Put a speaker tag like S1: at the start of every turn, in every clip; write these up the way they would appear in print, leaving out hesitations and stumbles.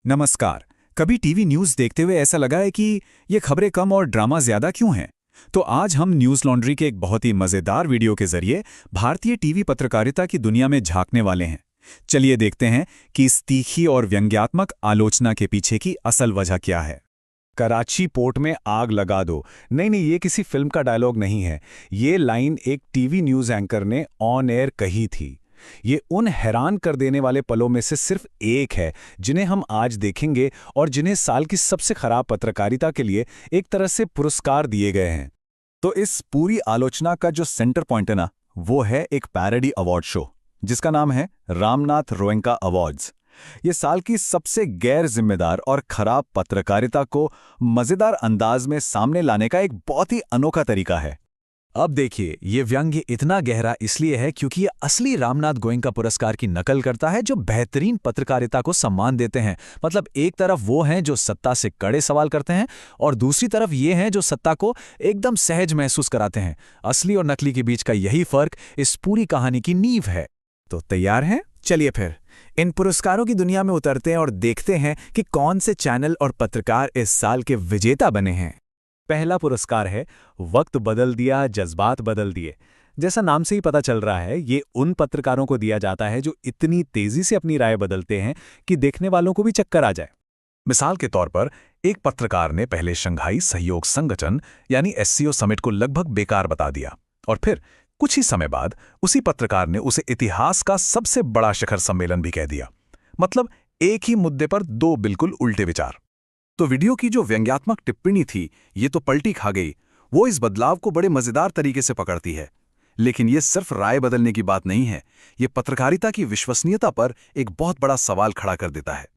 S1: नमस्कार। कभी TV news देखते हुए ऐसा लगा है कि ये खबरें कम और ड्रामा ज़्यादा क्यों हैं? तो आज हम न्यूज़ लॉन्ड्री के एक बहुत ही मज़ेदार वीडियो के ज़रिए भारतीय टीवी पत्रकारिता की दुनिया में झांकने वाले हैं। चलिए देखते हैं कि इस तीखी और व्यंग्यात्मक आलोचना के पीछे की असल वजह क्या है।
S2: कराची पोर्ट में आग लगा दो। नहीं, ये किसी फिल्म का डायलॉग नहीं है। ये लाइन एक टीवी न्यूज़ एंकर ने ऑन एयर कही थी। ये उन हैरान कर देने वाले पलों में से सिर्फ एक है जिन्हें हम आज देखेंगे और जिन्हें साल की सबसे खराब पत्रकारिता के लिए एक तरह से पुरस्कार दिए गए हैं।
S1: तो इस पूरी आलोचना का जो सेंटर पॉइंट है ना, वो है एक पैरोडी अवार्ड शो जिसका नाम है रामनाथ गोयनका अवार्ड्स। ये साल की सबसे गैर जिम्मेदार और खराब पत्रकारिता को मजेदार अंदाज में सामने लाने का एक बहुत ही अनोखा तरीका है।
S2: अब देखिए, ये व्यंग्य इतना गहरा इसलिए है क्योंकि ये असली रामनाथ गोयनका पुरस्कार की नकल करता है जो बेहतरीन पत्रकारिता को सम्मान देते हैं। मतलब एक तरफ वो हैं जो सत्ता से कड़े सवाल करते हैं और दूसरी तरफ ये हैं जो सत्ता को एकदम सहज महसूस कराते हैं। असली और नकली के बीच का यही फर्क इस पूरी कहानी की नींव है।
S1: तो तैयार हैं? चलिए फिर इन पुरस्कारों की दुनिया में उतरते हैं और देखते हैं कि कौन से चैनल और पत्रकार इस साल के विजेता बने हैं।
S2: पहला पुरस्कार है वक्त बदल दिया, जज्बात बदल दिए। जैसा नाम से ही पता चल रहा है, ये उन पत्रकारों को दिया जाता है जो इतनी तेजी से अपनी राय बदलते हैं कि देखने वालों को भी चक्कर आ जाए।
S1: मिसाल के तौर पर एक पत्रकार ने पहले शंघाई सहयोग संगठन यानी एससीओ समिट को लगभग बेकार बता दिया और फिर कुछ ही समय बाद उसी पत्रकार ने उसे इतिहास का सबसे बड़ा शिखर सम्मेलन भी कह दिया। मतलब एक ही मुद्दे पर दो बिल्कुल उल्टे विचार। तो वीडियो की जो व्यंग्यात्मक टिप्पणी थी, ये तो पलटी खा गई। वो इस बदलाव को बड़े मजेदार तरीके से पकड़ती है। लेकिन ये सिर्फ राय बदलने की बात नहीं है, ये पत्रकारिता की विश्वसनीयता पर एक बहुत बड़ा सवाल खड़ा कर देता है।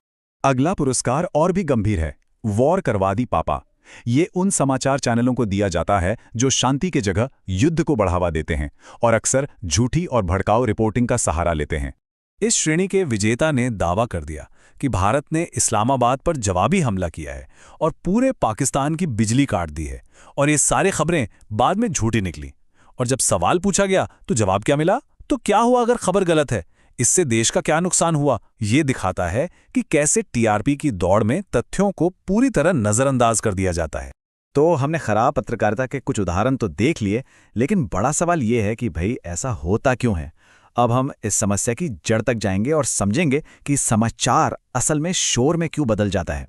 S1: अगला पुरस्कार और भी गंभीर है, वॉर करवा दी पापा। ये उन समाचार चैनलों को दिया जाता है जो शांति के जगह युद्ध को बढ़ावा देते हैं और अक्सर झूठी और भड़काऊ रिपोर्टिंग का सहारा लेते हैं। इस श्रेणी के विजेता ने दावा कर दिया कि भारत ने इस्लामाबाद पर जवाबी हमला किया है और पूरे पाकिस्तान की बिजली काट दी है, और ये सारी खबरें बाद में झूठी निकली। और जब सवाल पूछा गया तो जवाब क्या मिला? तो क्या हुआ अगर खबर गलत है? इससे देश का क्या नुकसान हुआ? ये दिखाता है कि कैसे टीआरपी की दौड़ में तथ्यों को पूरी तरह नजरअंदाज कर दिया जाता है। तो हमने खराब पत्रकारिता के कुछ उदाहरण तो देख लिए, लेकिन बड़ा सवाल ये है कि भाई ऐसा होता क्यों है। अब हम इस समस्या की जड़ तक जाएंगे और समझेंगे कि समाचार असल में शोर में क्यों बदल जाता है।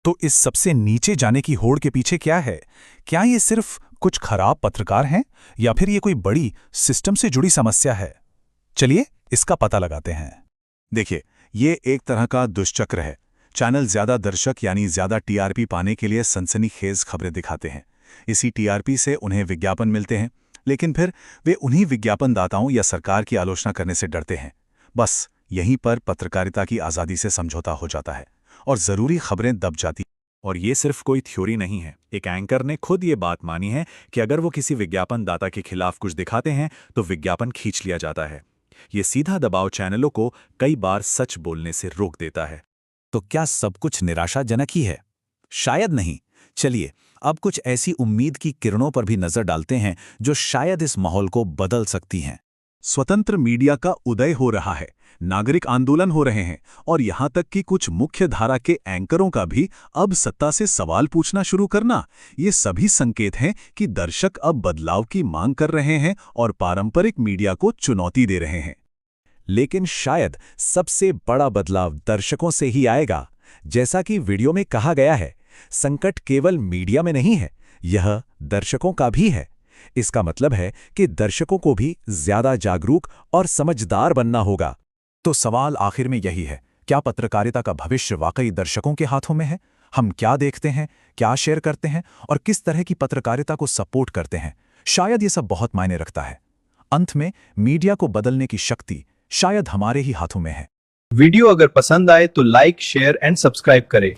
S1: तो इस सबसे नीचे जाने की होड़ के पीछे क्या है? क्या ये सिर्फ कुछ खराब पत्रकार हैं या फिर ये कोई बड़ी सिस्टम से जुड़ी समस्या है? चलिए इसका पता लगाते हैं। देखिए, ये एक तरह का दुष्चक्र है। चैनल ज्यादा दर्शक यानी ज्यादा टीआरपी पाने के लिए सनसनीखेज खबरें दिखाते हैं। इसी टीआरपी से उन्हें विज्ञापन मिलते हैं, लेकिन फिर वे उन्हीं विज्ञापनदाताओं या सरकार की आलोचना करने से डरते हैं। बस यहीं पर पत्रकारिता की आज़ादी से समझौता हो जाता है और ज़रूरी खबरें दब जाती। और ये सिर्फ कोई थ्योरी नहीं है। एक एंकर ने खुद ये बात मानी है कि अगर वो किसी विज्ञापनदाता के खिलाफ कुछ दिखाते हैं तो विज्ञापन खींच लिया जाता है। ये सीधा दबाव चैनलों को कई बार सच बोलने से रोक देता है। तो क्या सब कुछ निराशाजनक ही है? शायद नहीं। चलिए अब कुछ ऐसी उम्मीद की किरणों पर भी नजर डालते हैं जो शायद इस माहौल को बदल सकती हैं। स्वतंत्र मीडिया का उदय हो रहा है, नागरिक आंदोलन हो रहे हैं और यहां तक कि कुछ मुख्य धारा के एंकरों का भी अब सत्ता से सवाल पूछना शुरू करना। ये सभी संकेत हैं कि दर्शक अब बदलाव की मांग कर रहे हैं और पारंपरिक मीडिया को चुनौती दे रहे हैं। लेकिन शायद सबसे बड़ा बदलाव दर्शकों से ही आएगा। जैसा कि वीडियो में कहा गया है, संकट केवल मीडिया में नहीं है, यह दर्शकों का भी है। इसका मतलब है कि दर्शकों को भी ज्यादा जागरूक और समझदार बनना होगा। तो सवाल आखिर में यही है, क्या पत्रकारिता का भविष्य वाकई दर्शकों के हाथों में है? हम क्या देखते हैं, क्या शेयर करते हैं और किस तरह की पत्रकारिता को सपोर्ट करते हैं? शायद ये सब बहुत मायने रखता है। अंत में मीडिया को बदलने की शक्ति शायद हमारे ही हाथों में है।
S3: वीडियो अगर पसंद आए तो लाइक, शेयर एंड सब्सक्राइब करें।